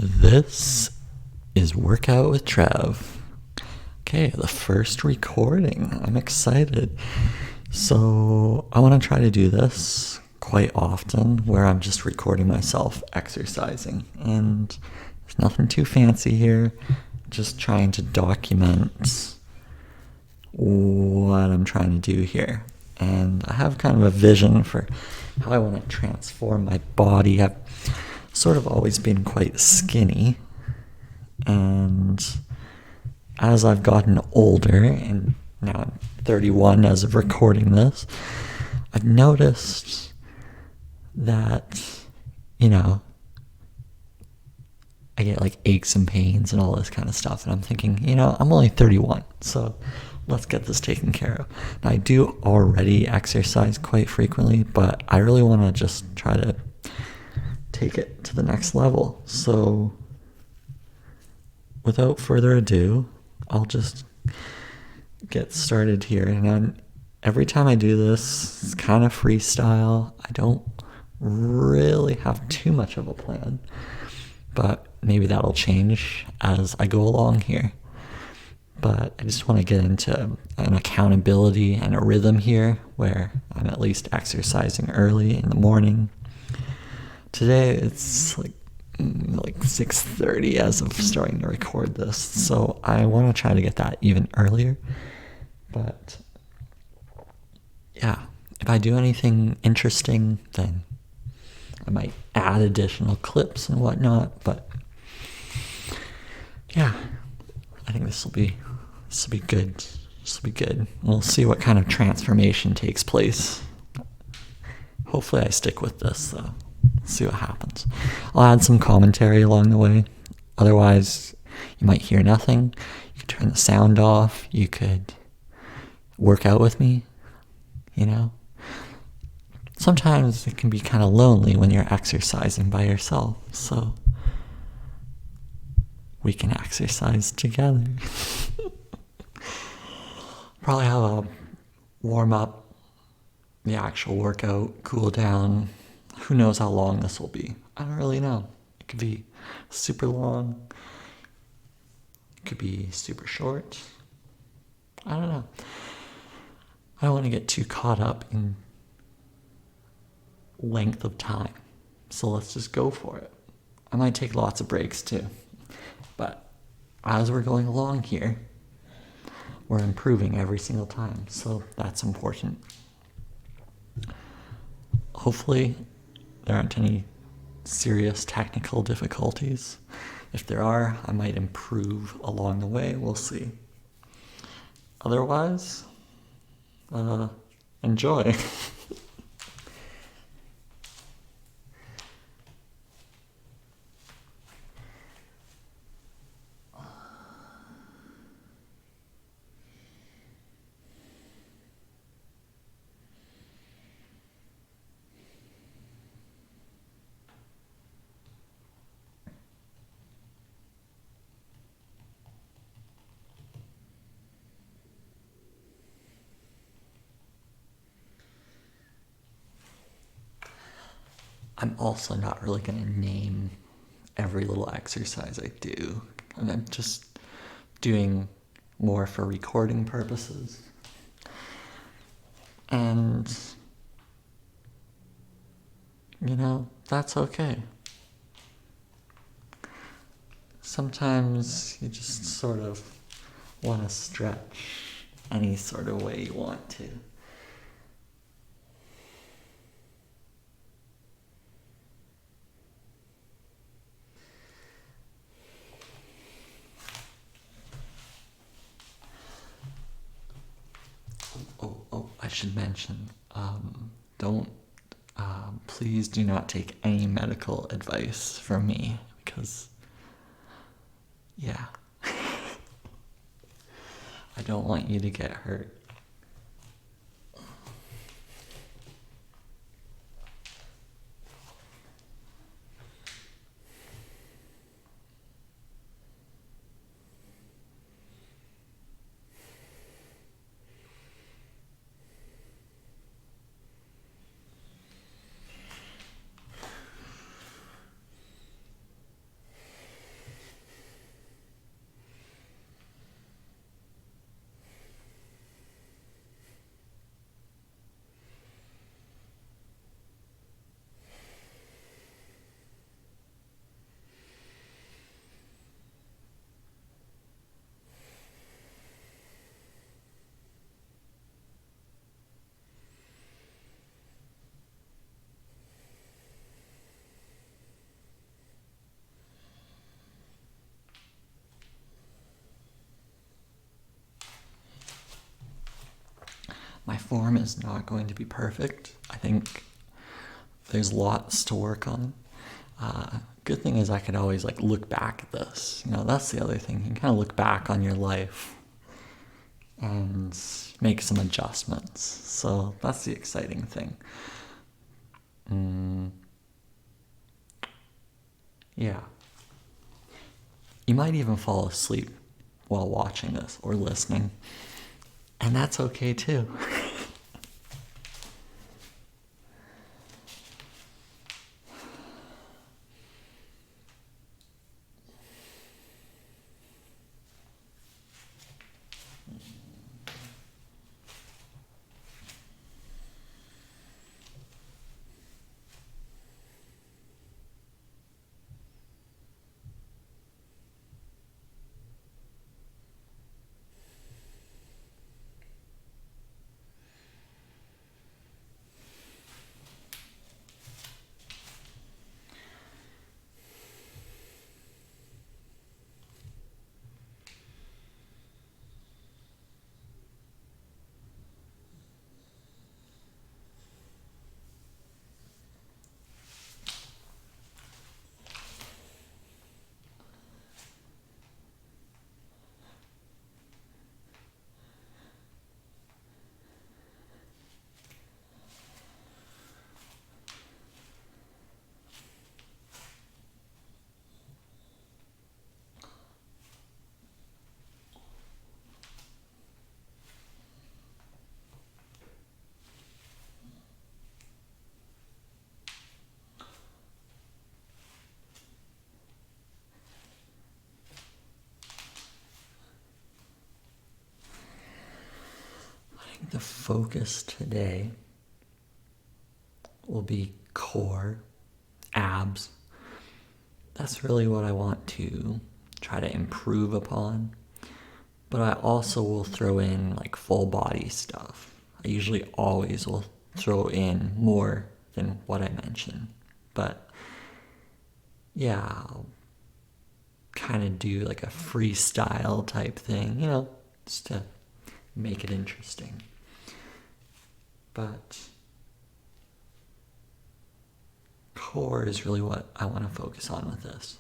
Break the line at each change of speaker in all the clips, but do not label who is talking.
This is Workout with Trev. Okay, the first recording. I'm excited. So, I want to try to do this quite often where I'm just recording myself exercising. And there's nothing too fancy here. Just trying to document what I'm trying to do here. And I have kind of a vision for how I want to transform my body. I've sort of always been quite skinny, and as I've gotten older, and now I'm 31 as of recording this, I've noticed that, I get like aches and pains and all this kind of stuff, and I'm thinking, I'm only 31, so let's get this taken care of. Now, I do already exercise quite frequently, but I really want to just try to take it to the next level. So without further ado, I'll just get started here. And every time I do this, it's kind of freestyle. I don't really have too much of a plan, but maybe that'll change as I go along here. But I just want to get into an accountability and a rhythm here where I'm at least exercising early in the morning. Today it's like 6:30 as of starting to record this, so I want to try to get that even earlier. But yeah, if I do anything interesting, then I might add additional clips and whatnot. But yeah, I think this will be good. This will be good. We'll see what kind of transformation takes place. Hopefully I stick with this, though. See what happens. I'll add some commentary along the way. Otherwise, you might hear nothing. You could turn the sound off. You could work out with me, Sometimes it can be kind of lonely when you're exercising by yourself, so we can exercise together. Probably have a warm up, the actual workout, cool down. Who knows how long this will be? I don't really know. It could be super long. It could be super short. I don't know. I don't want to get too caught up in length of time. So let's just go for it. I might take lots of breaks too. But as we're going along here, we're improving every single time. So that's important. Hopefully, there aren't any serious technical difficulties. If there are, I might improve along the way. We'll see. Otherwise, enjoy. I'm also not really going to name every little exercise I do. I'm just doing more for recording purposes. And, that's okay. Sometimes you just sort of want to stretch any sort of way you want to. I should mention, please do not take any medical advice from me, because, yeah, I don't want you to get hurt. form is not going to be perfect. I think there's lots to work on. Good thing is I could always like look back at this. That's the other thing. You can kind of look back on your life and make some adjustments. So that's the exciting thing. Yeah. You might even fall asleep while watching this or listening. And that's okay too. The focus today will be core, abs. That's really what I want to try to improve upon. But I also will throw in like full body stuff. I usually always will throw in more than what I mentioned. But yeah, I'll kind of do like a freestyle type thing, just to make it interesting. But core is really what I want to focus on with this.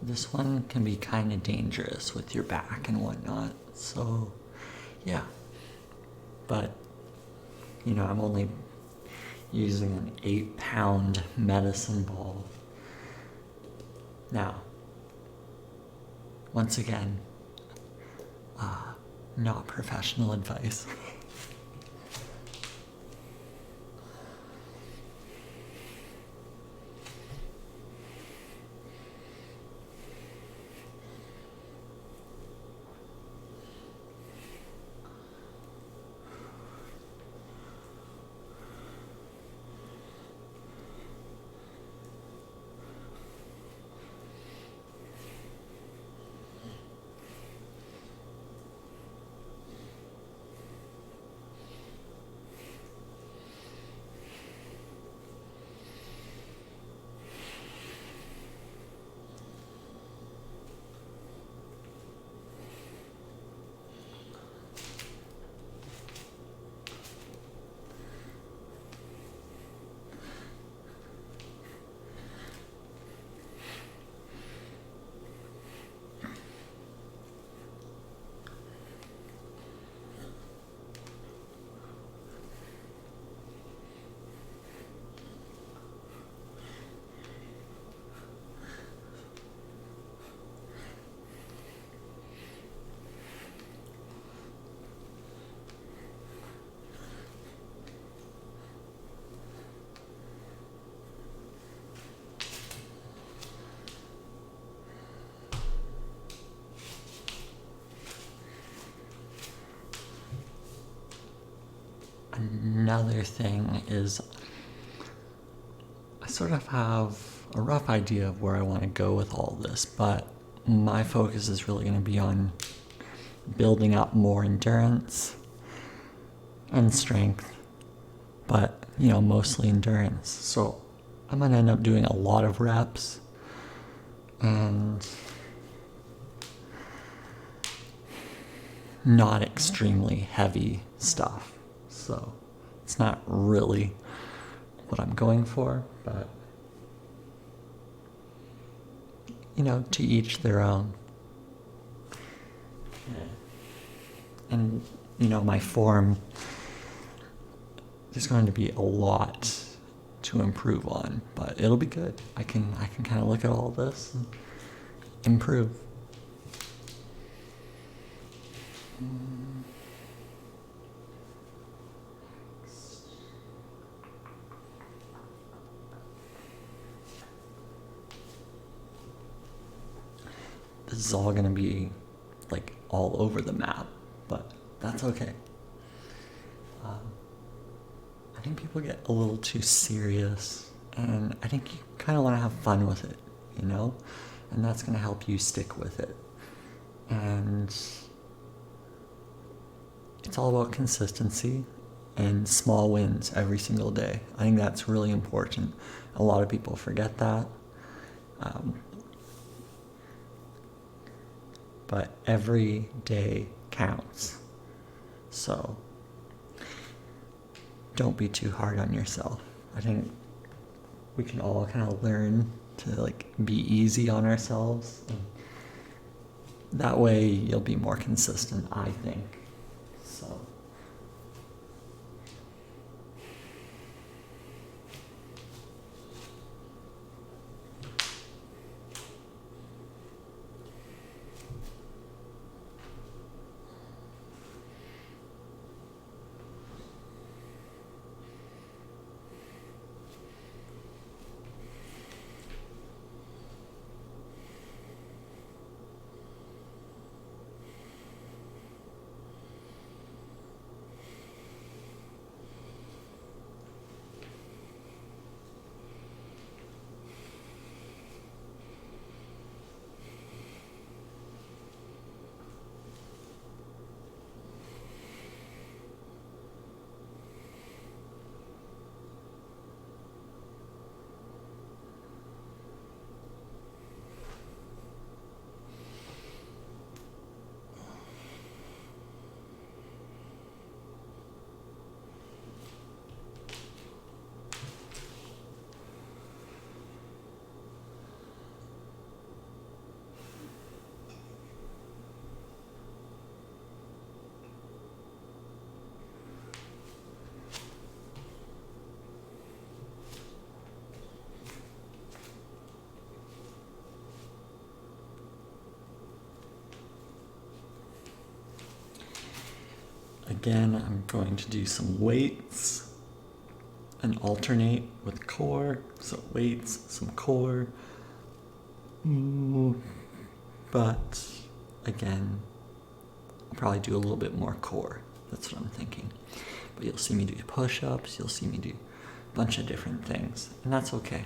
This one can be kind of dangerous with your back and whatnot. So, yeah. But, I'm only using an 8-pound medicine ball. Now, once again, not professional advice. other thing is I sort of have a rough idea of where I want to go with all this, but my focus is really going to be on building up more endurance and strength, but mostly endurance. So I'm going to end up doing a lot of reps and not extremely heavy stuff. So it's not really what I'm going for, but to each their own. And my form, there's going to be a lot to improve on, but it'll be good. I can kind of look at all this and improve. This is all going to be like all over the map, but that's okay. I think people get a little too serious, and I think you kind of want to have fun with it, and that's going to help you stick with it. And it's all about consistency and small wins every single day. I think that's really important. A lot of people forget that. But every day counts. So don't be too hard on yourself. I think we can all kind of learn to be easy on ourselves. And that way you'll be more consistent, I think. So again, I'm going to do some weights and alternate with core. So weights, some core. But again, I'll probably do a little bit more core. That's what I'm thinking. But you'll see me do push-ups, you'll see me do a bunch of different things, and that's okay.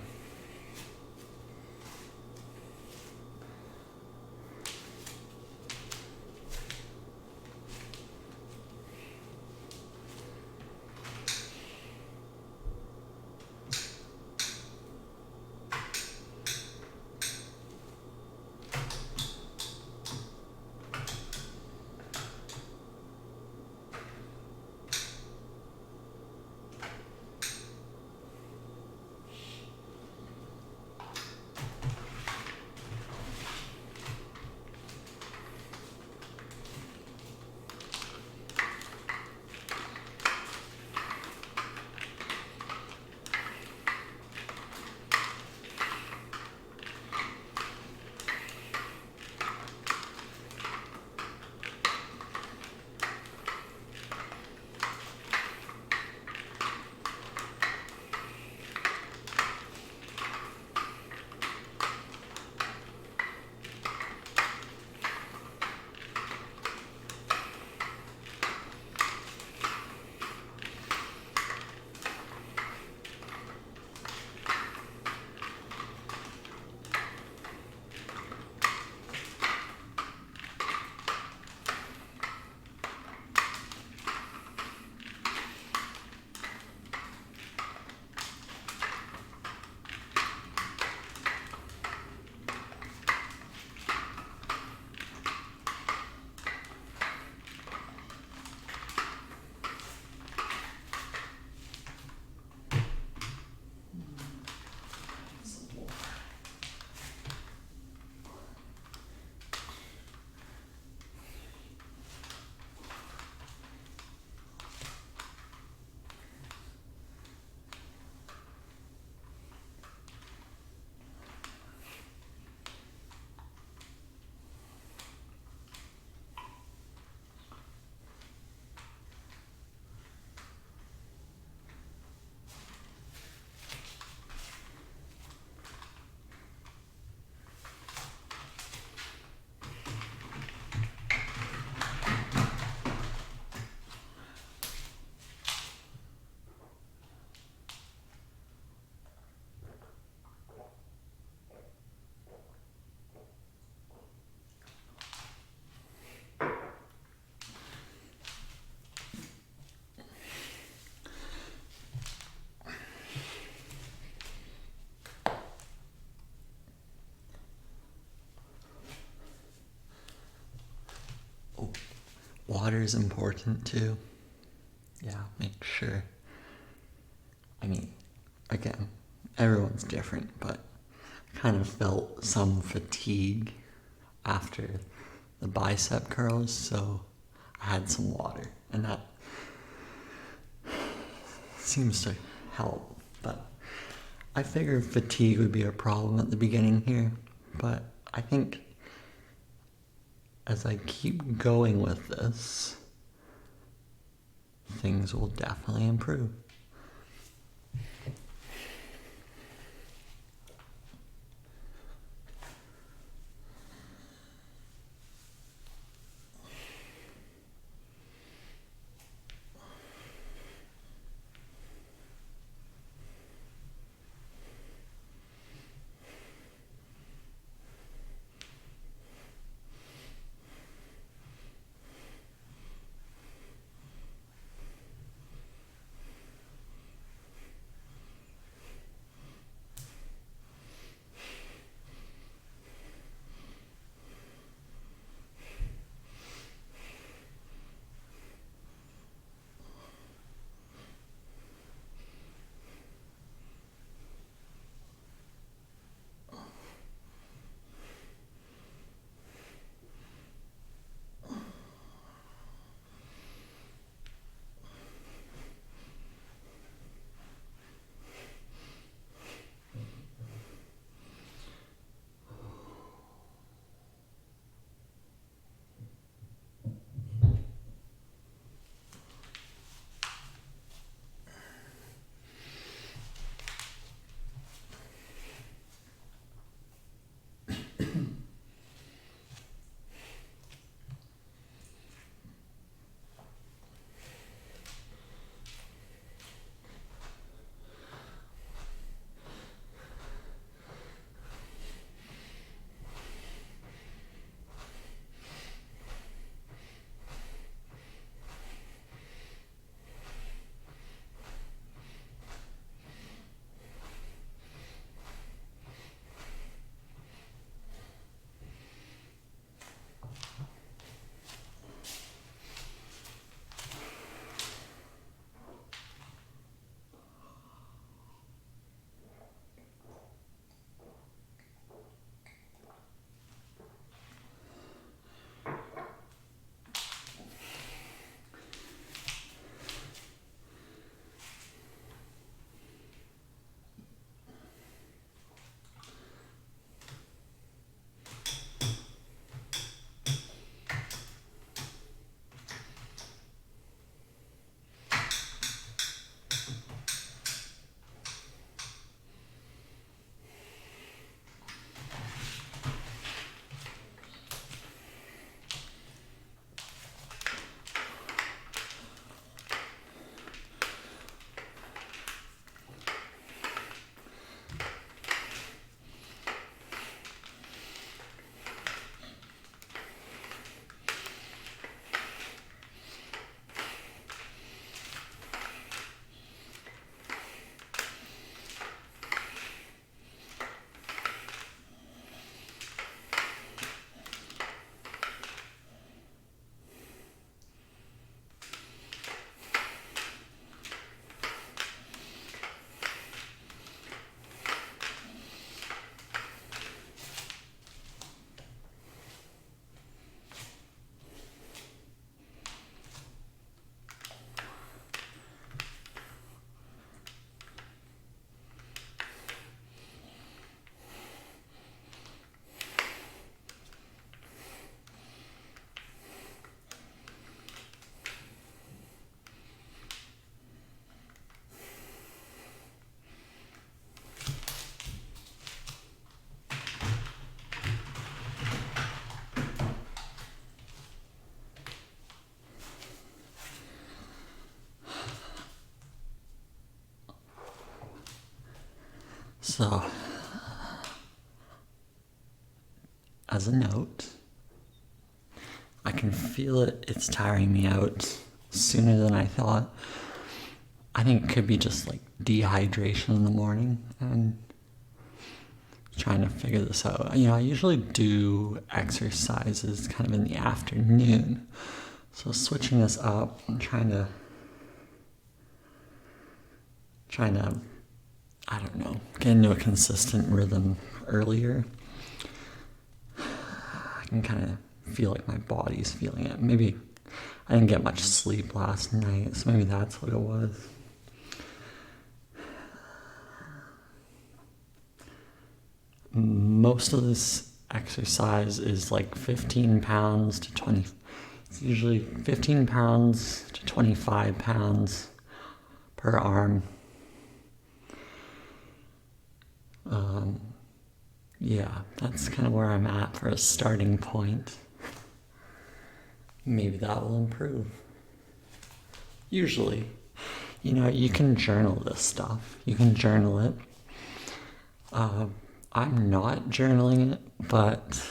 water is important too. Yeah, make sure. I mean, again, everyone's different, but I kind of felt some fatigue after the bicep curls, so I had some water, and that seems to help. But I figured fatigue would be a problem at the beginning here, but I think as I keep going with this, things will definitely improve. So, as a note, I can feel it's tiring me out sooner than I thought. I think it could be just like dehydration in the morning and trying to figure this out. I usually do exercises kind of in the afternoon. So switching this up, I'm trying to, I don't know, get into a consistent rhythm earlier. I can kind of feel like my body's feeling it. Maybe I didn't get much sleep last night, so maybe that's what it was. Most of this exercise is like 15 pounds to 20. It's usually 15 pounds to 25 pounds per arm. Yeah, that's kind of where I'm at for a starting point. Maybe that will improve. Usually, you can journal this stuff. You can journal it. I'm not journaling it, but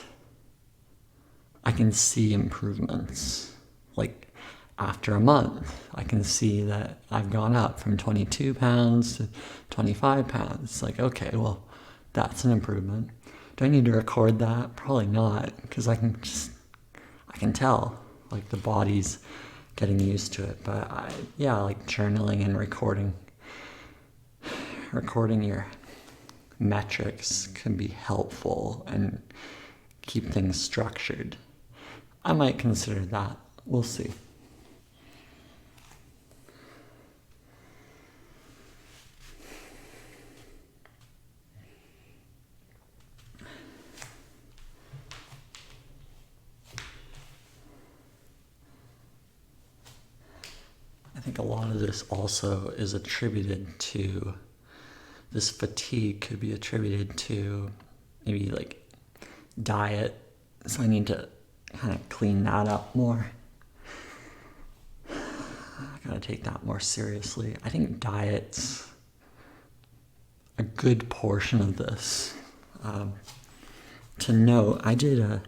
I can see improvements. Like after a month, I can see that I've gone up from 22 pounds to 25 pounds. Like, okay, well, that's an improvement. Do I need to record that? Probably not, because I can tell, like the body's getting used to it. But like journaling and recording your metrics can be helpful and keep things structured. I might consider that. We'll see. I think a lot of this also is attributed to, this fatigue could be attributed to maybe like diet. So I need to kind of clean that up more. I gotta take that more seriously. I think diet's a good portion of this. To note, I did a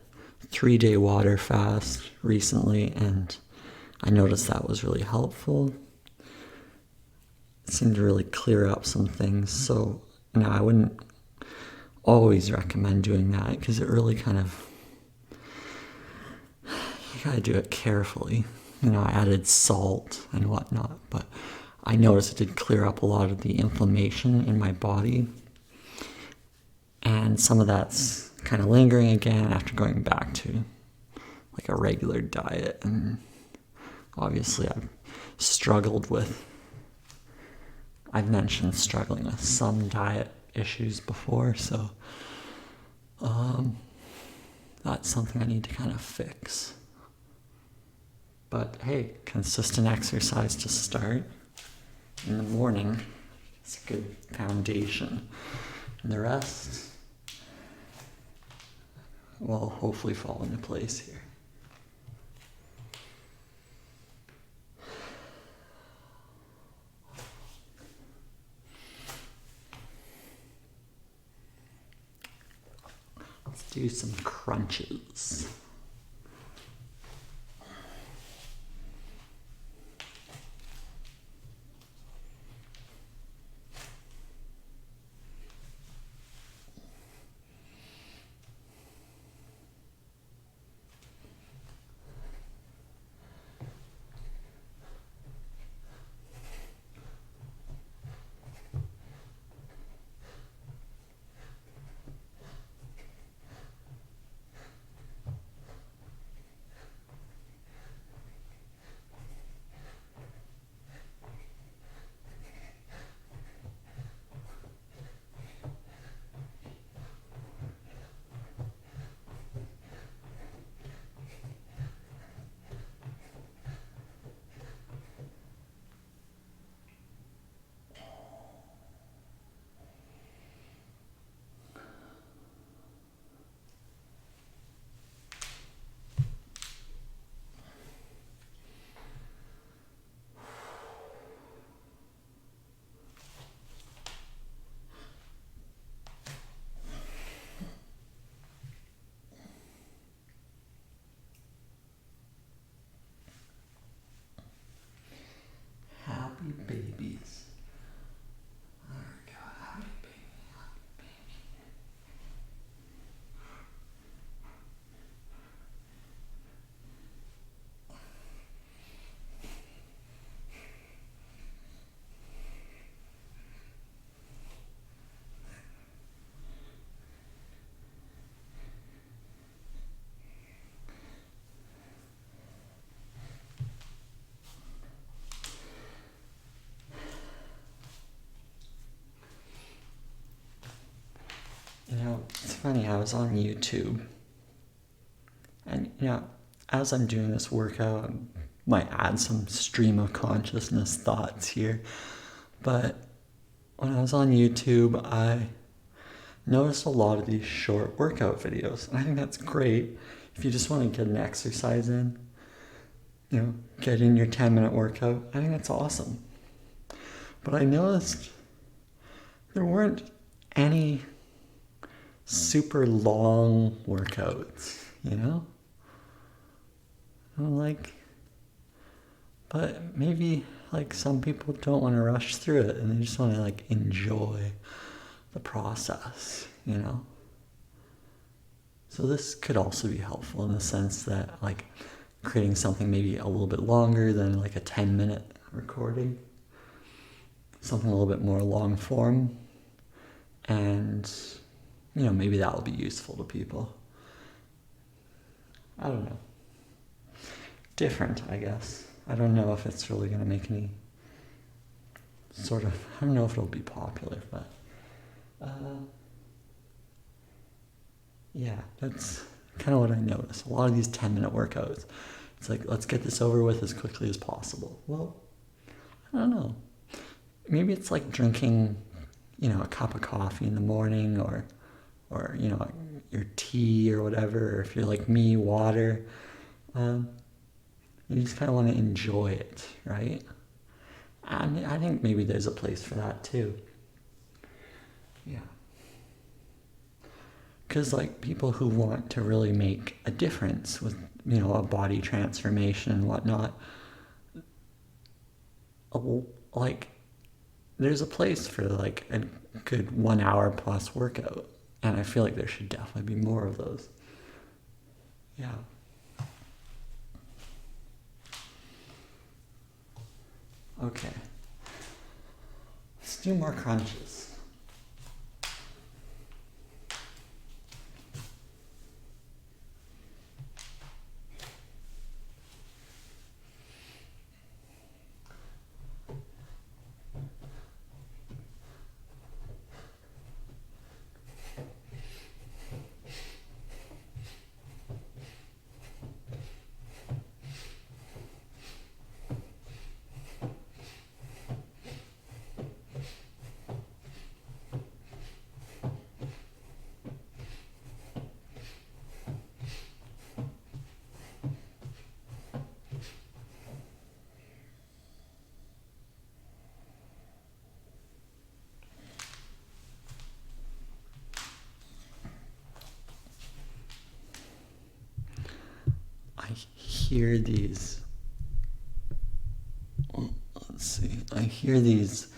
3-day water fast recently, and I noticed that was really helpful. It seemed to really clear up some things. So, I wouldn't always recommend doing that, because it really kind of, you gotta do it carefully. I added salt and whatnot, but I noticed it did clear up a lot of the inflammation in my body. And some of that's kind of lingering again after going back to like a regular diet. And obviously I've mentioned struggling with some diet issues before, so that's something I need to kind of fix. But hey, consistent exercise to start in the morning is a good foundation. And the rest will hopefully fall into place here. Let's do some crunches. funny, I was on YouTube, and as I'm doing this workout, I might add some stream of consciousness thoughts here, but when I was on YouTube, I noticed a lot of these short workout videos, and I think that's great if you just want to get an exercise in, get in your 10-minute workout. I think that's awesome. But I noticed there weren't any super long workouts, but maybe some people don't want to rush through it and they just want to enjoy the process, So this could also be helpful in the sense that creating something maybe a little bit longer than a 10-minute recording, something a little bit more long form, and maybe that will be useful to people. I don't know. Different, I guess. I don't know if it's really going to make any I don't know if it'll be popular, but yeah, that's kind of what I noticed. A lot of these 10-minute workouts, it's let's get this over with as quickly as possible. Well, I don't know. Maybe it's like drinking, a cup of coffee in the morning, or your tea or whatever, or if you're like me, water. You just kind of want to enjoy it, right? And I think maybe there's a place for that too. Yeah. Because people who want to really make a difference with, a body transformation and whatnot, there's a place for a good 1 hour plus workout. And I feel like there should definitely be more of those. Yeah. Okay. Let's do more crunches. I hear these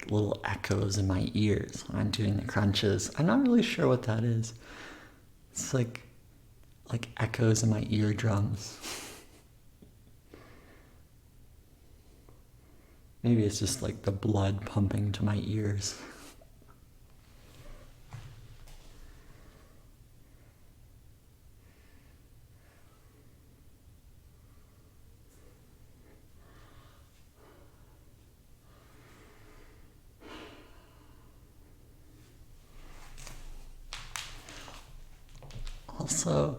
little echoes in my ears when I'm doing the crunches. I'm not really sure what that is. It's like echoes in my eardrums. Maybe it's just the blood pumping to my ears. Also,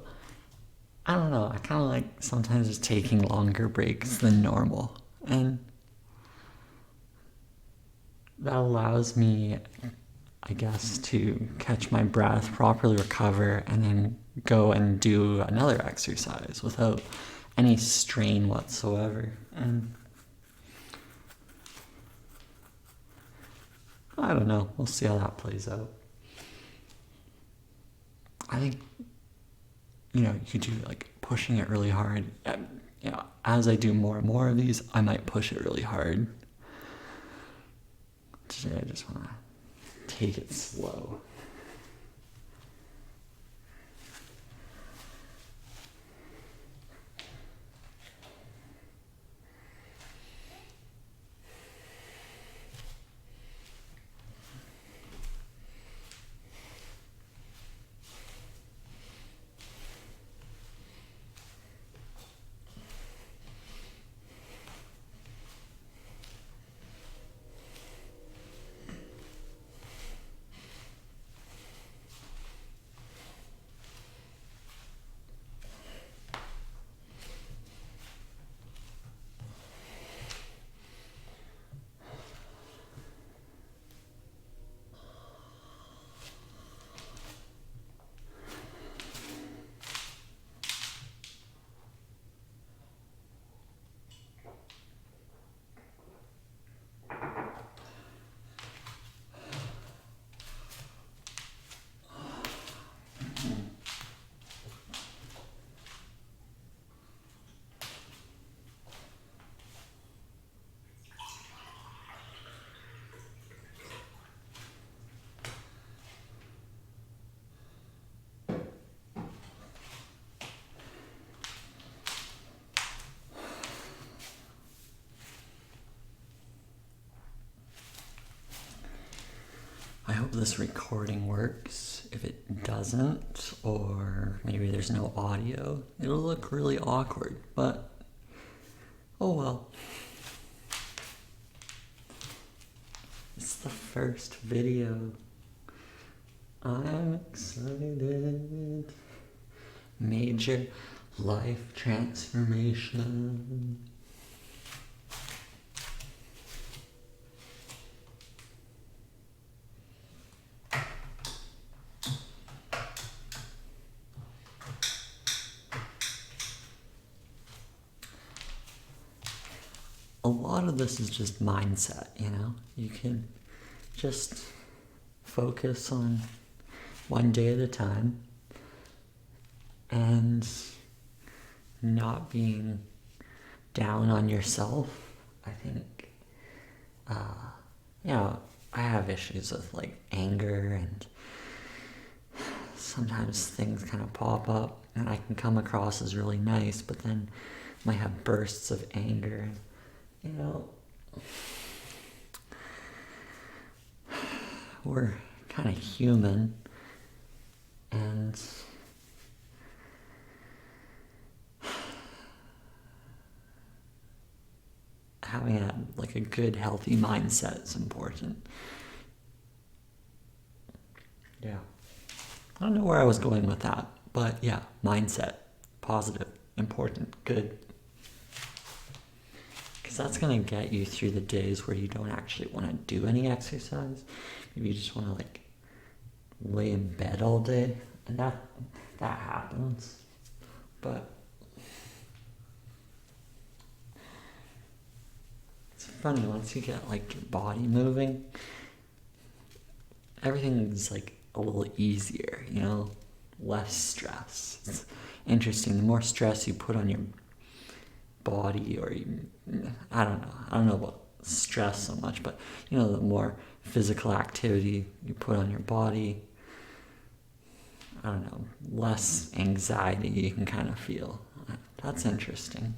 I don't know, I kind of sometimes just taking longer breaks than normal. And that allows me, I guess, to catch my breath, properly recover, and then go and do another exercise without any strain whatsoever. And I don't know, we'll see how that plays out. I think you could do pushing it really hard. As I do more and more of these, I might push it really hard. Today I just want to take it slow. this recording works. If it doesn't, or maybe there's no audio, it'll look really awkward, but oh well. It's the first video. I'm excited. Major life transformation. A lot of this is just mindset, You can just focus on one day at a time and not being down on yourself. I think, I have issues with anger, and sometimes things kind of pop up and I can come across as really nice, but then I might have bursts of anger. We're kind of human, and having a good, healthy mindset is important. Yeah. I don't know where I was going with that, but yeah, mindset, positive, important, good. Because that's going to get you through the days where you don't actually want to do any exercise. Maybe you just want to lay in bed all day, and that happens. But it's funny, once you get your body moving, everything's a little easier, less stress. It's interesting. The more stress you put on your body, or I don't know about stress so much, but the more physical activity you put on your body, less anxiety you can kind of feel. That's interesting.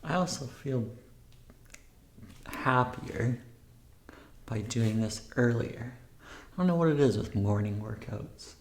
I also feel happier by doing this earlier. I don't know what it is with morning workouts.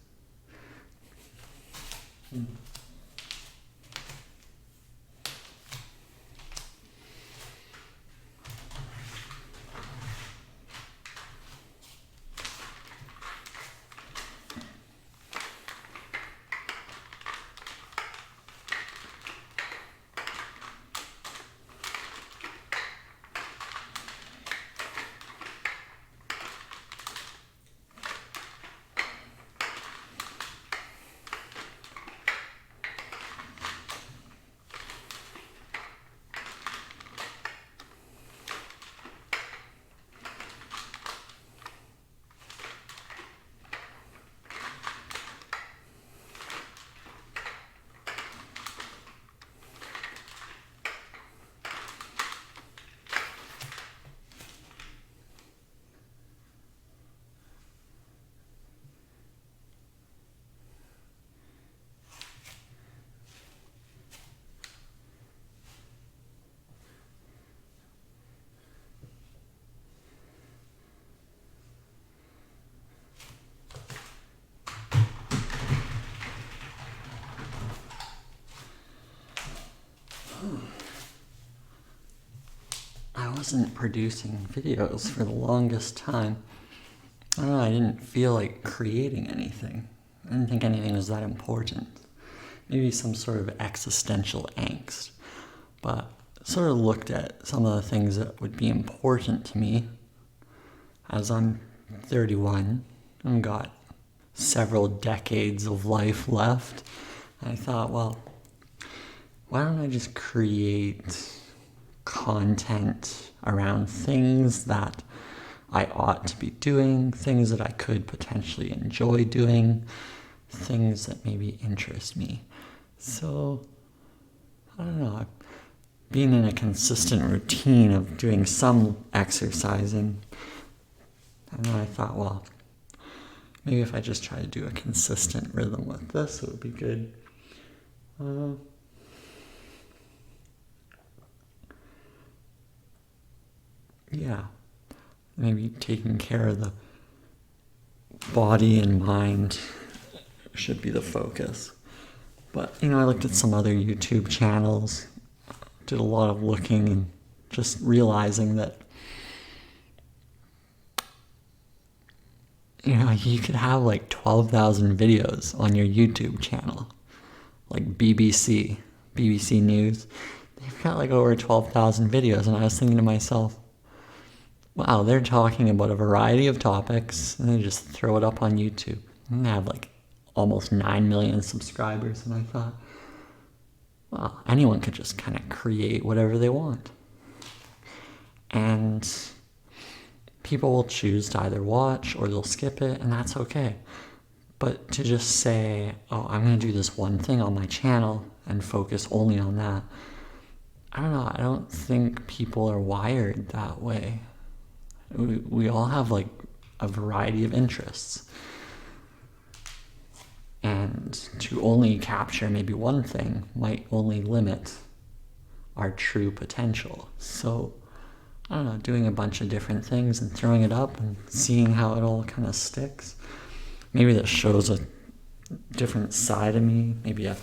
I wasn't producing videos for the longest time. I don't know, I didn't feel like creating anything. I didn't think anything was that important. Maybe some sort of existential angst. But I sort of looked at some of the things that would be important to me as I'm 31 and got several decades of life left. And I thought, well, why don't I just create content around things that I ought to be doing, things that I could potentially enjoy doing, things that maybe interest me. So, I don't know, I've been in a consistent routine of doing some exercising, and then I thought, well, maybe if I just try to do a consistent rhythm with this, it would be good. yeah, maybe taking care of the body and mind should be the focus. But, I looked at some other YouTube channels, did a lot of looking, and just realizing that, you could have like 12,000 videos on your YouTube channel. Like BBC News. They've got like over 12,000 videos, and I was thinking to myself, wow, they're talking about a variety of topics, and they just throw it up on YouTube. And they have like almost 9 million subscribers, and I thought, well, anyone could just kind of create whatever they want. And people will choose to either watch or they'll skip it, and that's okay. But to just say, oh, I'm going to do this one thing on my channel and focus only on that, I don't know, I don't think people are wired that way. We all have like a variety of interests. And to only capture maybe one thing might only limit our true potential. So, I don't know, doing a bunch of different things and throwing it up and seeing how it all kind of sticks. Maybe that shows a different side of me, maybe a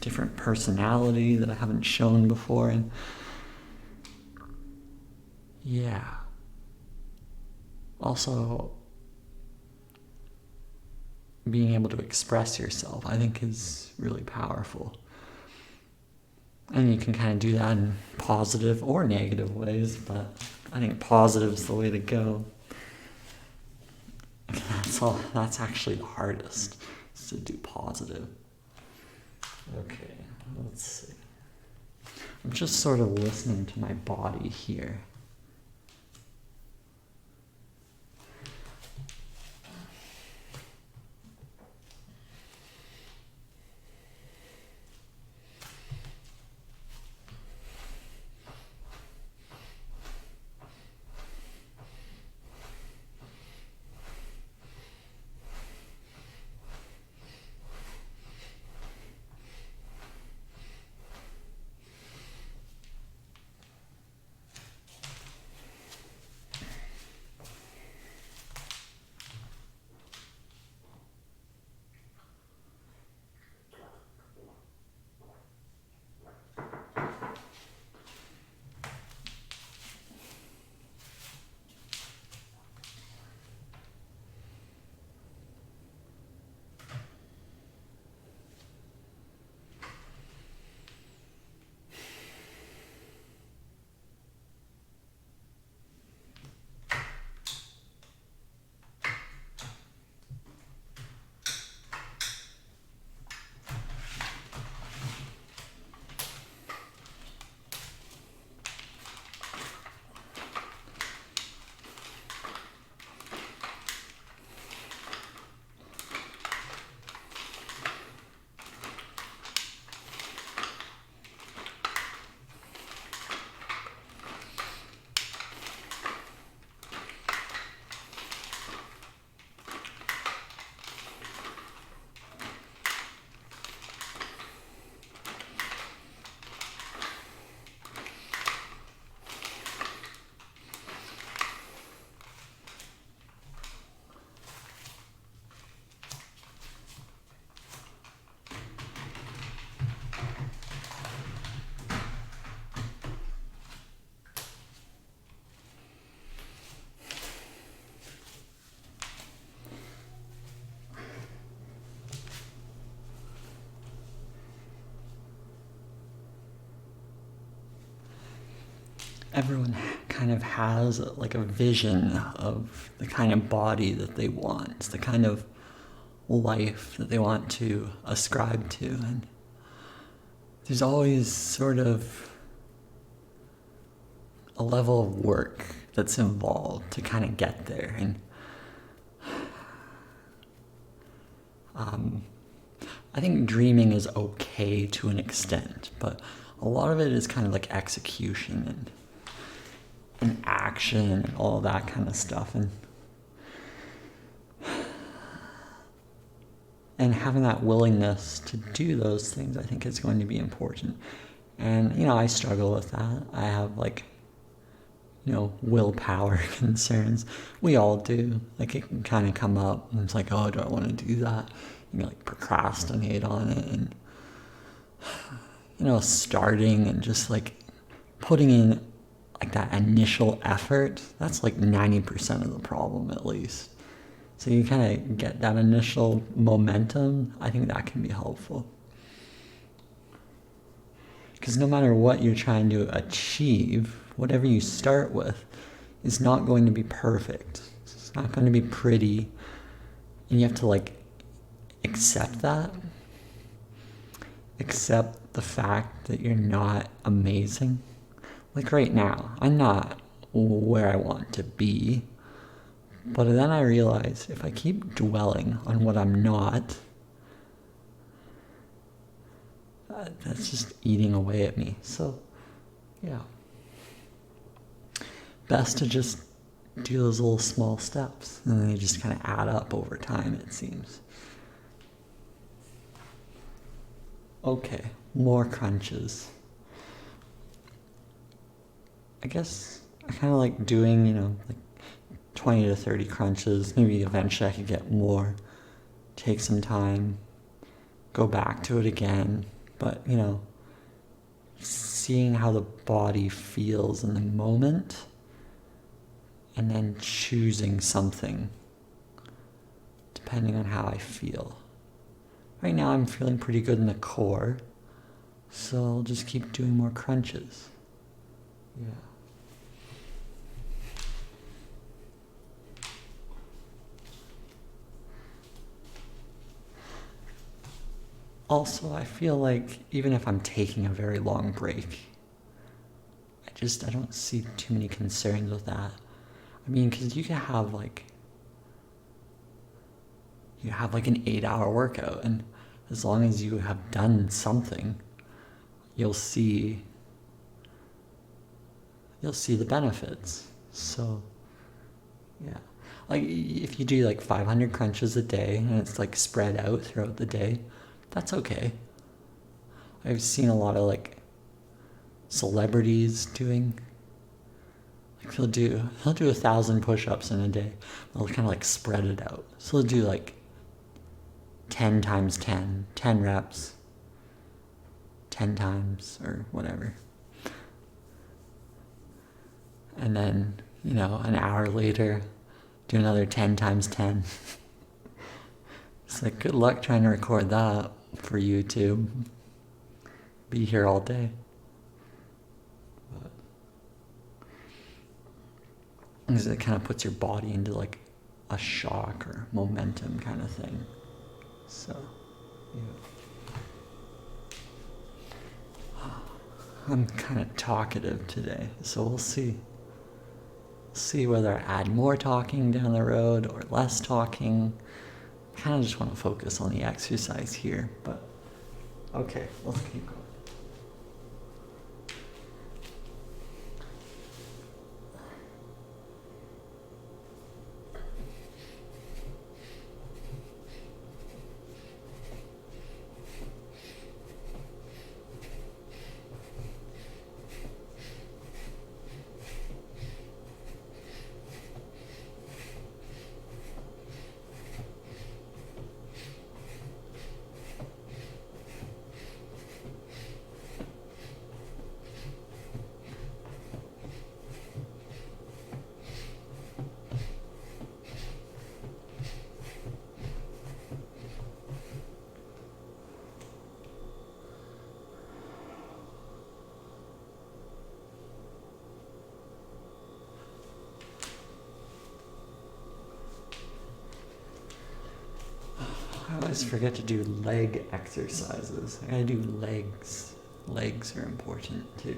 different personality that I haven't shown before. And yeah. Also, being able to express yourself, I think, is really powerful. And you can kind of do that in positive or negative ways, but I think positive is the way to go. That's actually the hardest, is to do positive. Okay, let's see. I'm just sort of listening to my body here. Everyone kind of has like a vision of the kind of body that they want, the kind of life that they want to ascribe to. And there's always sort of a level of work that's involved to kind of get there. And I think dreaming is okay to an extent, but a lot of it is kind of like execution and action and all that kind of stuff. And having that willingness to do those things, I think, is going to be important. And, I struggle with that. I have, willpower concerns. We all do. Like, it can kind of come up, and it's like, oh, do I want to do that? You like procrastinate on it, and starting and just like putting in like that initial effort. That's like 90% of the problem, at least. So you kind of get that initial momentum. I think that can be helpful. Because no matter what you're trying to achieve, whatever you start with is not going to be perfect. It's not going to be pretty. And you have to like accept that. Accept the fact that you're not amazing. Like right now, I'm not where I want to be. But then I realize if I keep dwelling on what I'm not, that's just eating away at me. So, yeah. Best to just do those little small steps, and then they just kind of add up over time, it seems. Okay, more crunches. I guess I kind of like doing, like 20 to 30 crunches. Maybe eventually I could get more. Take some time. Go back to it again. But, seeing how the body feels in the moment and then choosing something depending on how I feel. Right now I'm feeling pretty good in the core, so I'll just keep doing more crunches. Yeah. Also, I feel like even if I'm taking a very long break, I don't see too many concerns with that. I mean, because you have like an 8-hour workout, and as long as you have done something, you'll see the benefits. So, yeah. Like, if you do like 500 crunches a day and it's like spread out throughout the day, that's okay. I've seen a lot of like celebrities doing, like they'll do 1,000 push-ups in a day. They'll kind of like spread it out. So they'll do like 10 times 10 reps, 10 times or whatever. And then, an hour later, do another 10 times 10. It's like, good luck trying to record that for YouTube. Be here all day. Because it kind of puts your body into like a shock or momentum kind of thing. So, yeah. I'm kind of talkative today, so we'll see. See whether I add more talking down the road or less talking. I kind of just want to focus on the exercise here, but okay, let's keep going. I always forget to do leg exercises. I gotta do legs. Legs are important too.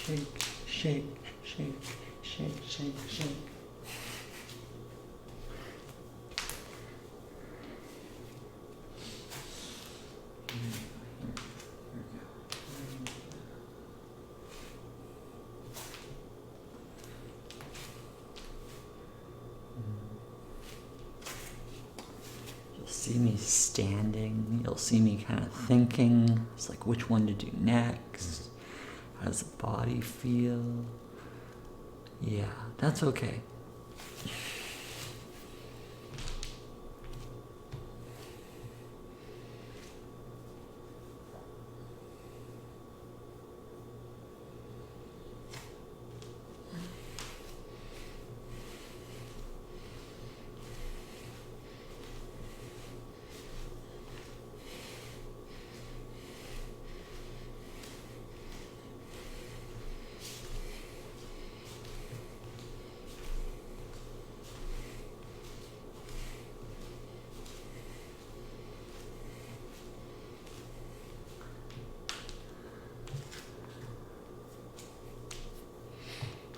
shake, shake, shake, shake, shake, shake. You'll see me standing, you'll see me kind of thinking. It's like which one to do next. How does the body feel? Yeah, that's okay.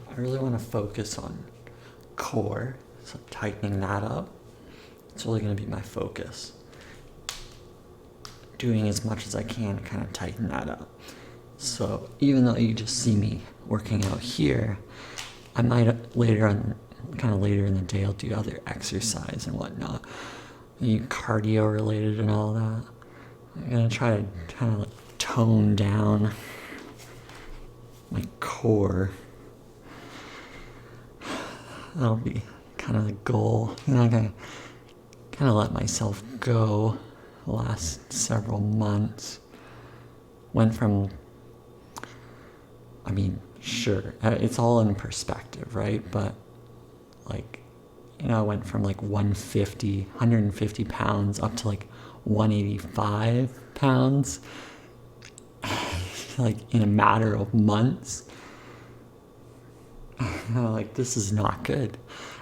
I really want to focus on core, so tightening that up. It's really going to be my focus. Doing as much as I can to kind of tighten that up. So even though you just see me working out here, I might later in the day, I'll do other exercise and whatnot, cardio related and all that. I'm going to try to kind of like tone down my core. That'll be kind of the goal. I'm gonna kind of let myself go the last several months. Went from, sure, it's all in perspective, right? But I went from like 150 pounds up to like 185 pounds, like in a matter of months. This is not good.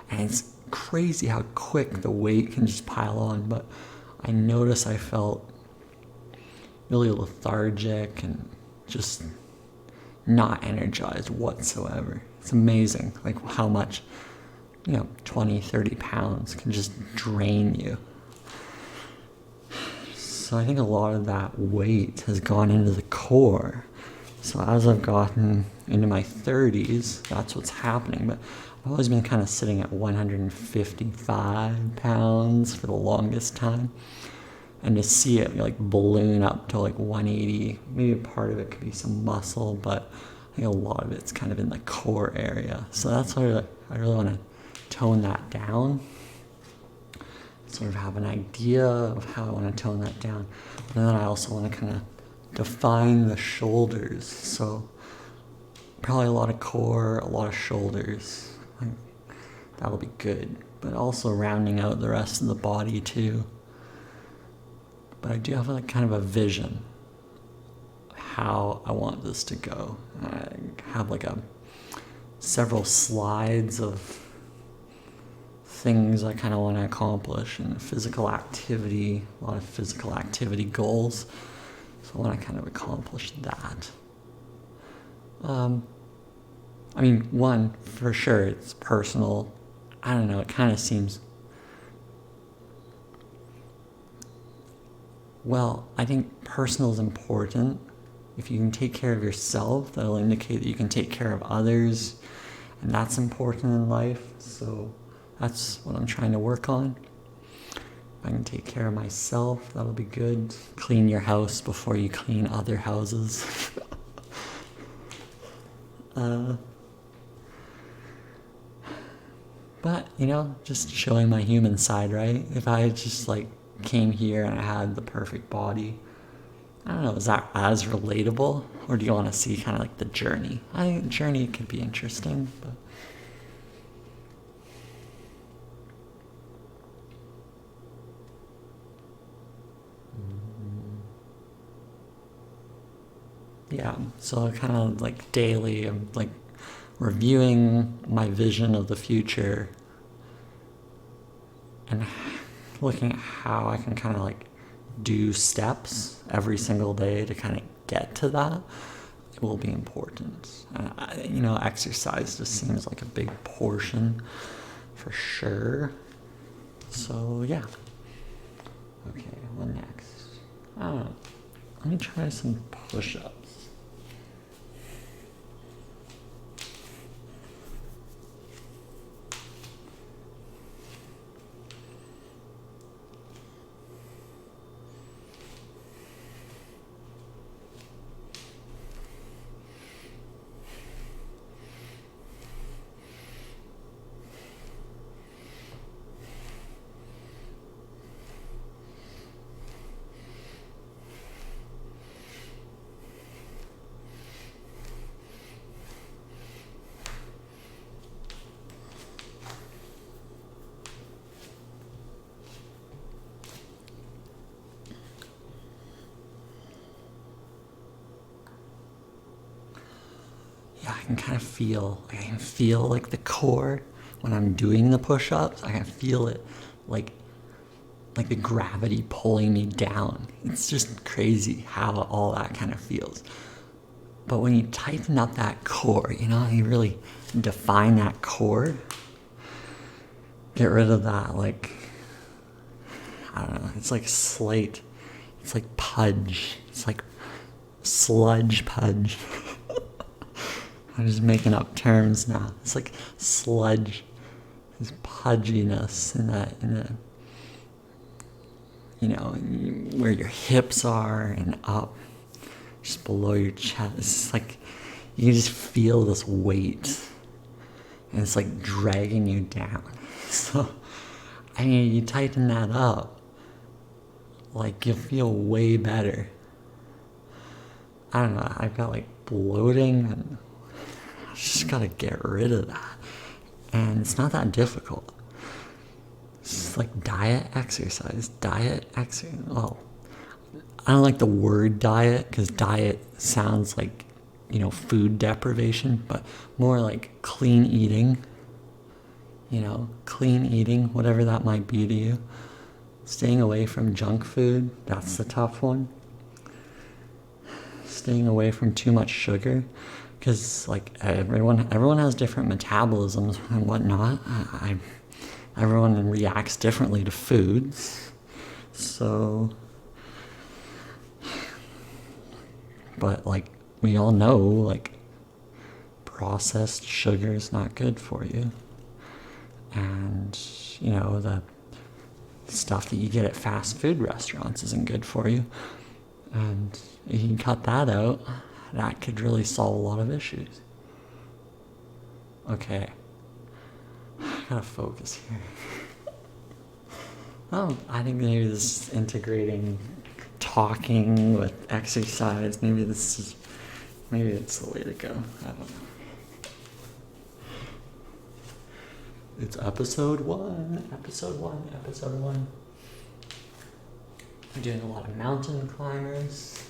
And it's crazy how quick the weight can just pile on. But I noticed I felt really lethargic and just not energized whatsoever. It's amazing, how much, 20, 30 pounds can just drain you. So I think a lot of that weight has gone into the core. So as I've gotten into my 30s, that's what's happening. But I've always been kind of sitting at 155 pounds for the longest time. And to see it balloon up to 180, maybe a part of it could be some muscle, but I think a lot of it's kind of in the core area. So that's why I really want to tone that down. Sort of have an idea of how I want to tone that down. And then I also want to kind of define the shoulders. So probably a lot of core, a lot of shoulders. That'll be good. But also rounding out the rest of the body too. But I do have kind of a vision of how I want this to go. I have several slides of things I kind of want to accomplish and physical activity, a lot of physical activity goals. So I want to kind of accomplish that. One, for sure, it's personal. I don't know, it kind of seems... Well, I think personal is important. If you can take care of yourself, that'll indicate that you can take care of others. And that's important in life. So that's what I'm trying to work on. If I can take care of myself, that'll be good. Clean your house before you clean other houses. But, just showing my human side, right? If I just came here and I had the perfect body, I don't know, is that as relatable? Or do you want to see kind of the journey? I think the journey could be interesting, but... Yeah, so kind of daily, I'm reviewing my vision of the future and looking at how I can kind of do steps every single day to kind of get to that. it will be important. Exercise just seems like a big portion for sure. So yeah. Okay, what next? I don't know. Let me try some push-ups. Yeah, I can feel like the core when I'm doing the push-ups. I can feel it like the gravity pulling me down. It's just crazy how all that kind of feels. But when you tighten up that core, you really define that core, get rid of that, like, I don't know, it's like slate. It's like pudge. It's like sludge pudge. I'm just making up terms now. It's like sludge. This pudginess in the where your hips are and up, just below your chest. It's like you just feel this weight, and it's like dragging you down. So, you tighten that up, like you'll feel way better. I don't know, I've got like bloating, and I just gotta get rid of that. And it's not that difficult. It's like diet, exercise. Well, I don't like the word diet because diet sounds like, food deprivation, but more like clean eating. Clean eating, whatever that might be to you. Staying away from junk food, that's the tough one. Staying away from too much sugar, because like everyone has different metabolisms and whatnot. Everyone reacts differently to foods, so, but like we all know, like processed sugar is not good for you, and the stuff that you get at fast food restaurants isn't good for you, and if you can cut that out, that could really solve a lot of issues. Okay. I gotta focus here. I think maybe this integrating talking with exercise, maybe it's the way to go. I don't know. It's episode one. I'm doing a lot of mountain climbers.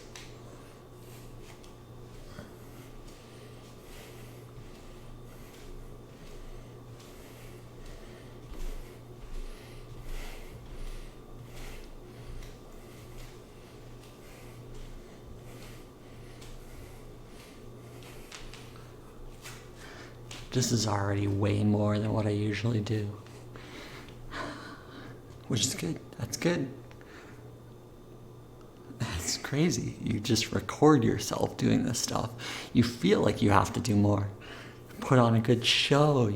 This is already way more than what I usually do. Which is good. That's good. It's crazy. You just record yourself doing this stuff. You feel like you have to do more. Put on a good show,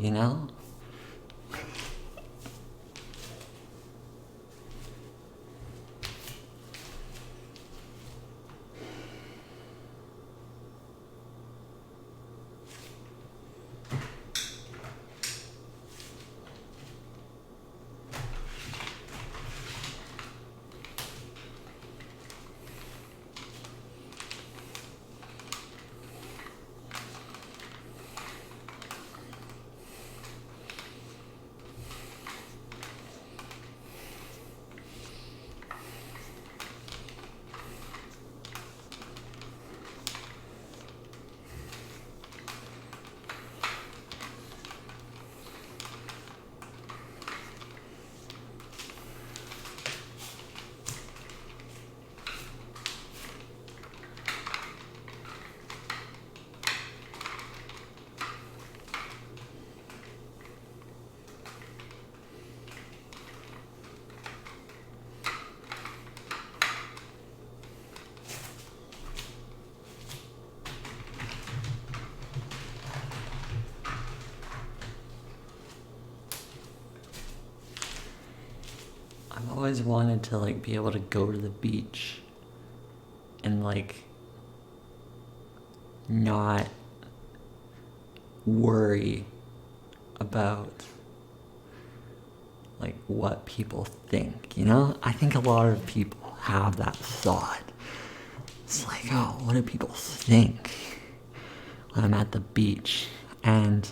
always wanted to like be able to go to the beach and like not worry about like what people think, you know? I think a lot of people have that thought. It's like, oh, what do people think when I'm at the beach? And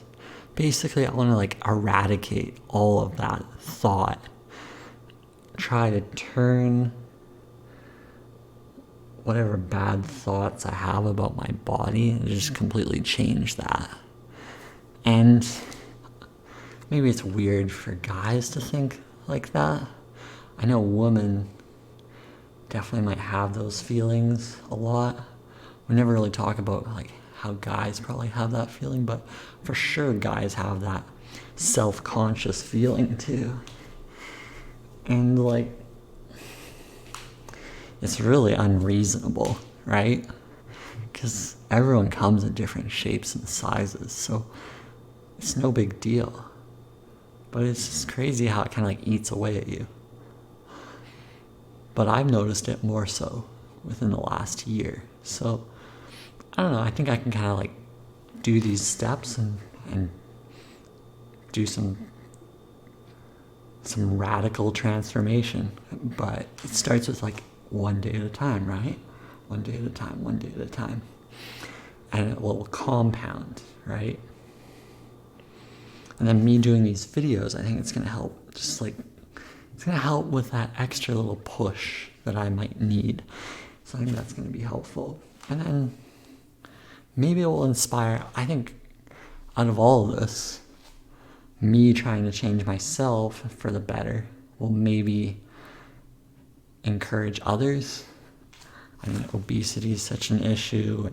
basically I want to like eradicate all of that thought. Try to turn whatever bad thoughts I have about my body and just completely change that. And maybe it's weird for guys to think like that. I know women definitely might have those feelings a lot. We never really talk about like how guys probably have that feeling, but for sure guys have that self-conscious feeling too. And like, it's really unreasonable, right? Because everyone comes in different shapes and sizes, so it's no big deal. But it's just crazy how it kind of like eats away at you. But I've noticed it more so within the last year. So I don't know, I think I can kind of like do these steps and do some radical transformation. But it starts with like one day at a time, right? One day at a time, one day at a time. And it will compound, right? And then me doing these videos, I think it's going to help. Just like, it's going to help with that extra little push that I might need. So I think that's going to be helpful. And then maybe it will inspire, I think, out of all of this, me trying to change myself for the better will maybe encourage others. I mean, obesity is such an issue,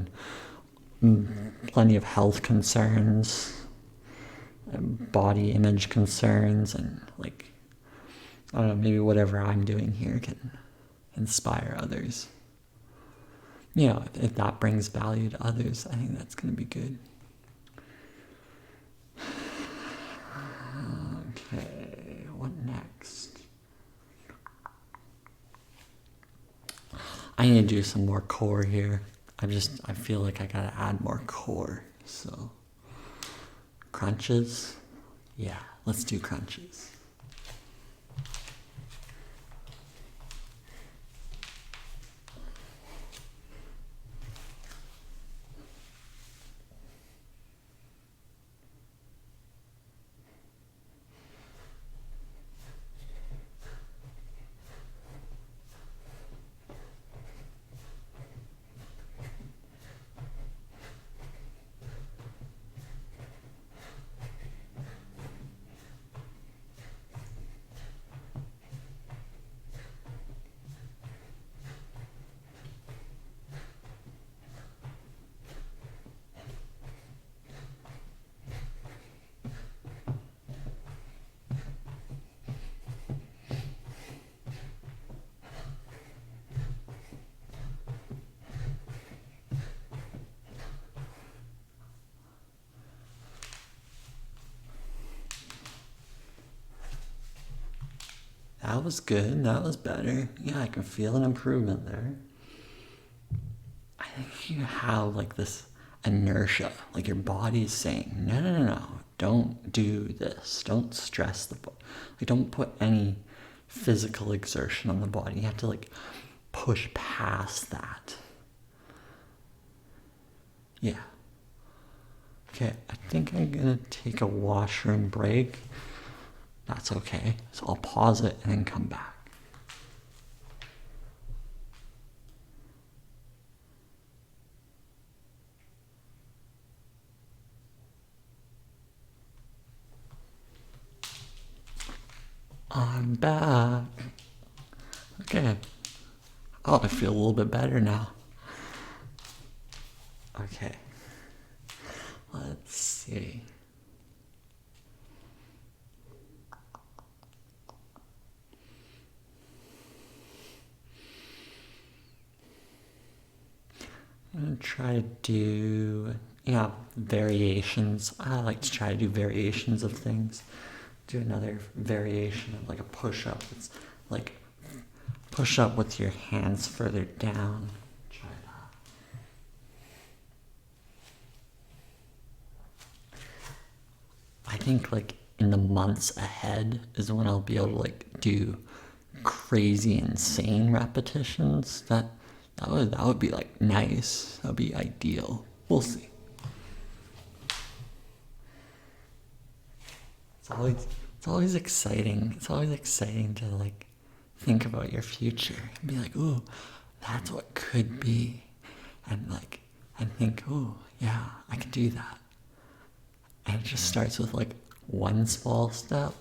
and plenty of health concerns, and body image concerns, and like, I don't know, maybe whatever I'm doing here can inspire others. You know, if that brings value to others, I think that's going to be good. Okay, what next? I need to do some more core here. I feel like I gotta add more core. So, crunches? Yeah, let's do crunches. That was good. That was better. Yeah, I can feel an improvement there. I think you have like this inertia, like your body is saying, no, no, no, no, don't do this. Don't stress the body. Like, don't put any physical exertion on the body. You have to like push past that. Yeah. Okay, I think I'm gonna take a washroom break. That's okay. So I'll pause it and then come back. I'm back. Okay. Oh, I feel a little bit better now. Okay. Let's see. I'm going to try to do, variations. I like to try to do variations of things. Do another variation of like a push-up. It's like push up with your hands further down. Try that. I think like in the months ahead is when I'll be able to like do crazy insane repetitions. That would be like nice. That would be ideal. We'll see. It's always exciting. It's always exciting to like think about your future and be like, ooh, that's what could be. And think, ooh, yeah, I can do that. And it just starts with like one small step.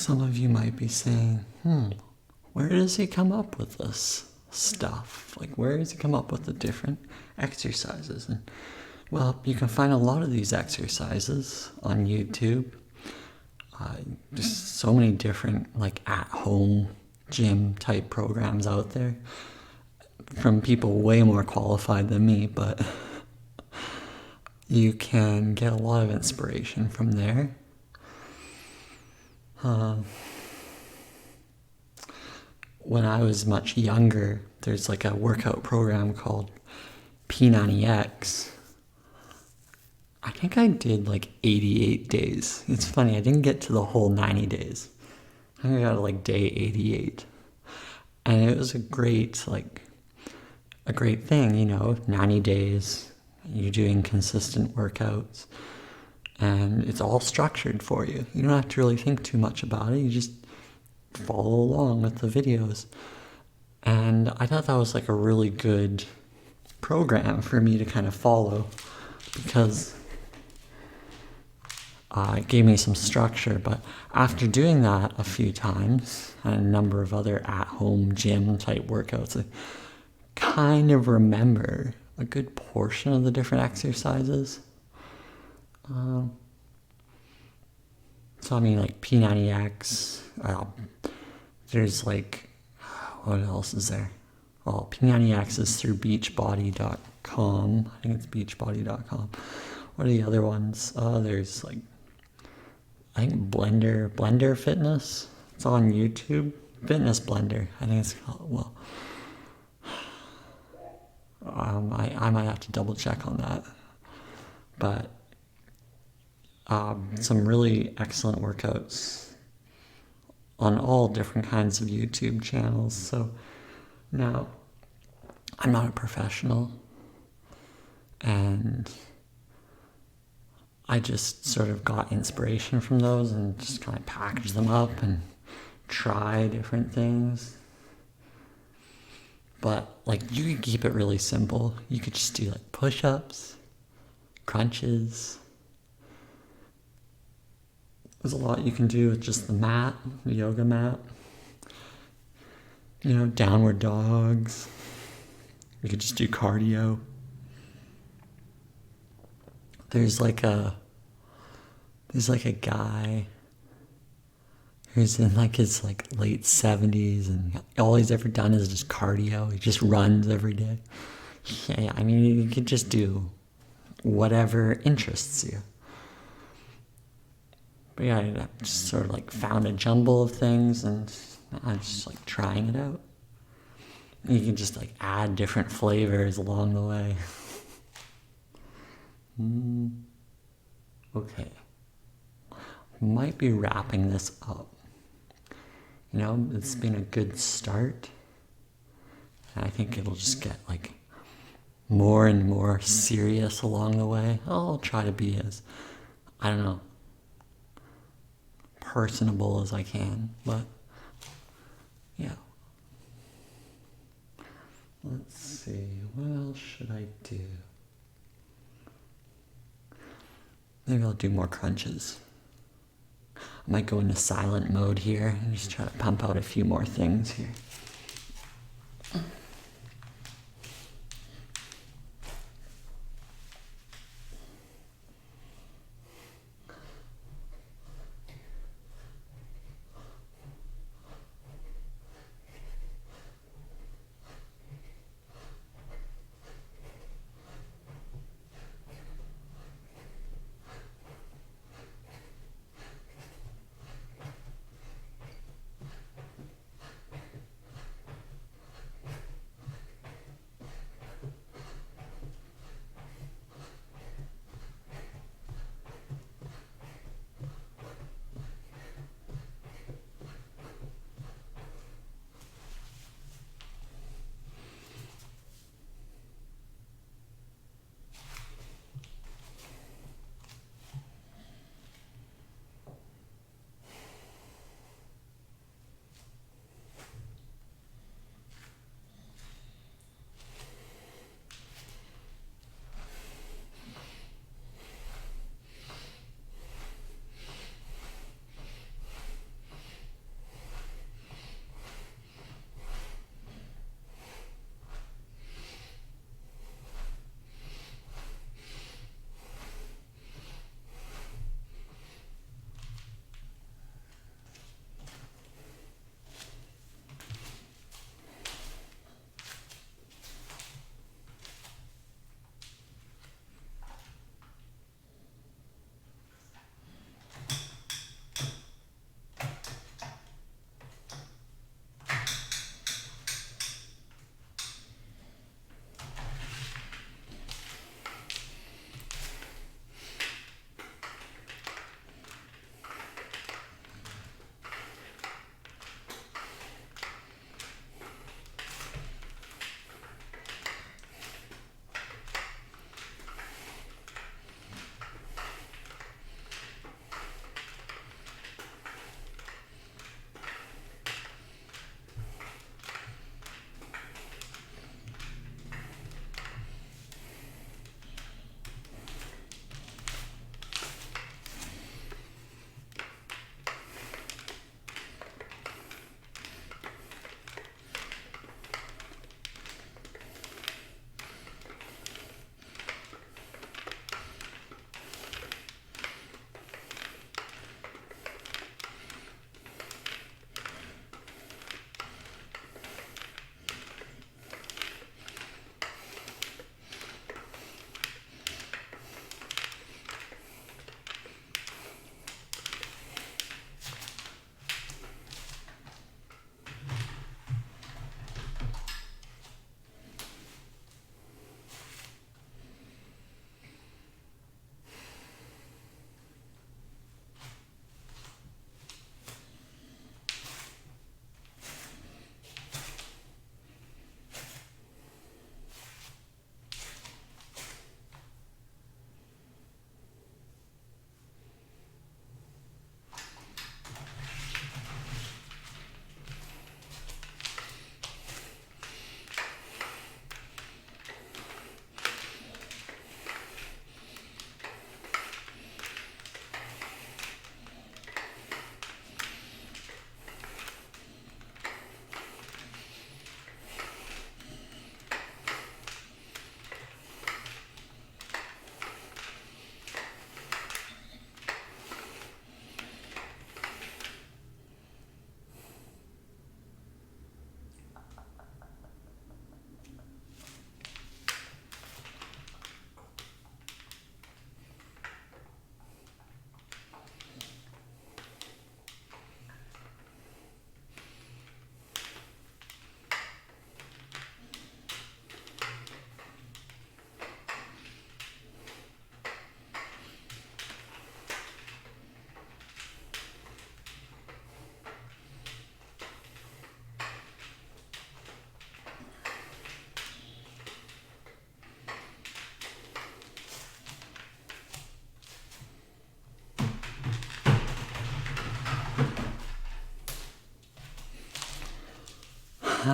some of you might be saying, where does he come up with this stuff? Like, where does he come up with the different exercises? And, well, you can find a lot of these exercises on YouTube. Just so many different, like, at-home gym type programs out there from people way more qualified than me, but you can get a lot of inspiration from there. When I was much younger, there's like a workout program called P90X. I think I did like 88 days. It's funny, I didn't get to the whole 90 days. I think I got to like day 88. And it was a great thing, 90 days, you're doing consistent workouts, and it's all structured for you. You don't have to really think too much about it. You just follow along with the videos. And I thought that was like a really good program for me to kind of follow, because it gave me some structure. But after doing that a few times and a number of other at-home gym type workouts, I kind of remember a good portion of the different exercises. So I mean, like P90X, there's like, what else is there? Well, P90X is through beachbody.com. I think it's beachbody.com. What are the other ones? There's like, I think Blender Fitness. It's on YouTube. Fitness Blender, I think it's called. Well, I might have to double check on that. But some really excellent workouts on all different kinds of YouTube channels. So now, I'm not a professional, and I just sort of got inspiration from those and just kind of packaged them up and try different things. But like, you could keep it really simple. You could just do like push-ups, crunches. There's a lot you can do with just the mat, the yoga mat. Downward dogs. You could just do cardio. There's like a guy who's in like his like late 70s, and all he's ever done is just cardio. He just runs every day. Yeah, I mean, you could just do whatever interests you. But yeah, I just sort of like found a jumble of things, and I'm just like trying it out. You can just like add different flavors along the way. Okay. Might be wrapping this up. It's been a good start. And I think it'll just get like more and more serious along the way. I'll try to be as, personable as I can. But, yeah. Let's see, what else should I do? Maybe I'll do more crunches. I might go into silent mode here and just try to pump out a few more things here.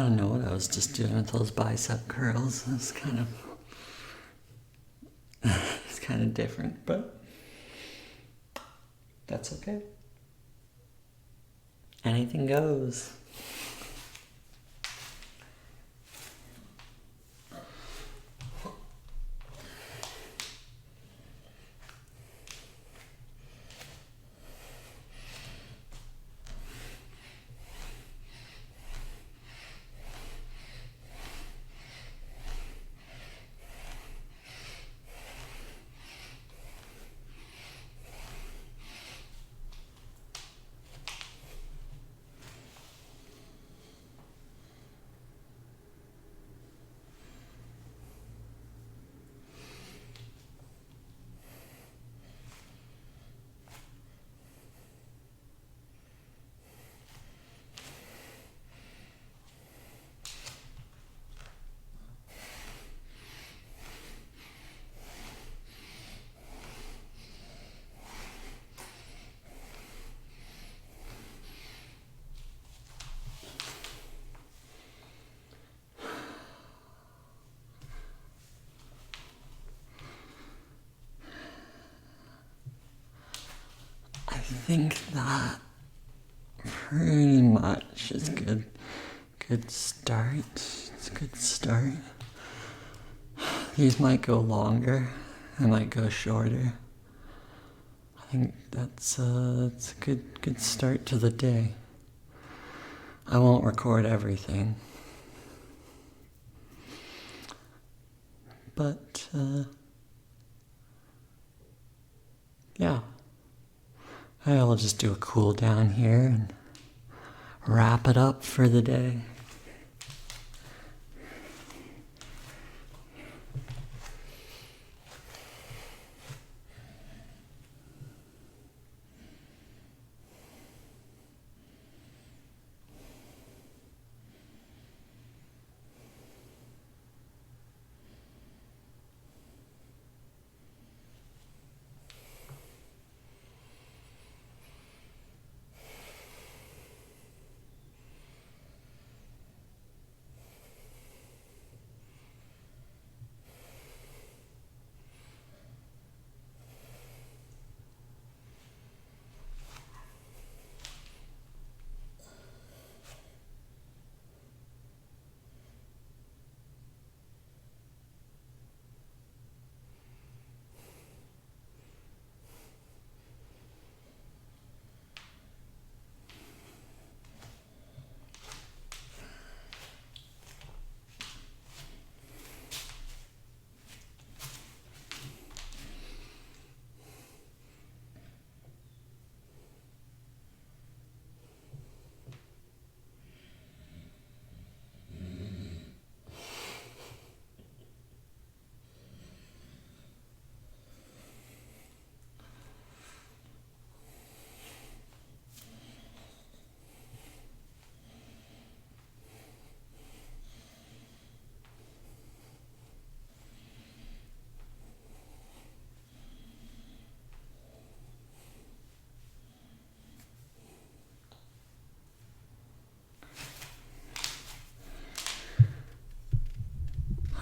don't know what I was just doing with those bicep curls. It's kind of it's kind of different, but that's okay. Anything goes. I think that pretty much is good. Good start. It's a good start. These might go longer. I might go shorter. I think it's a good start to the day. I won't record everything. But, yeah. I'll just do a cool down here and wrap it up for the day.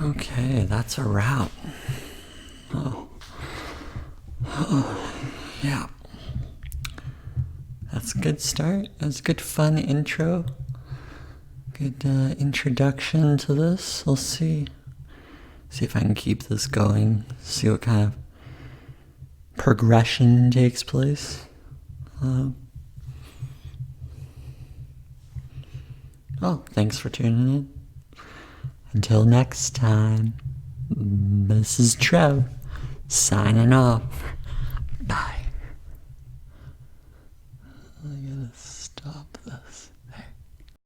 Okay, that's a wrap. Oh, yeah. That's a good start. That's a good fun intro. Good introduction to this. We'll see if I can keep this going. See what kind of progression takes place. Well, thanks for tuning in. Until next time, this is Trev, signing off. Bye.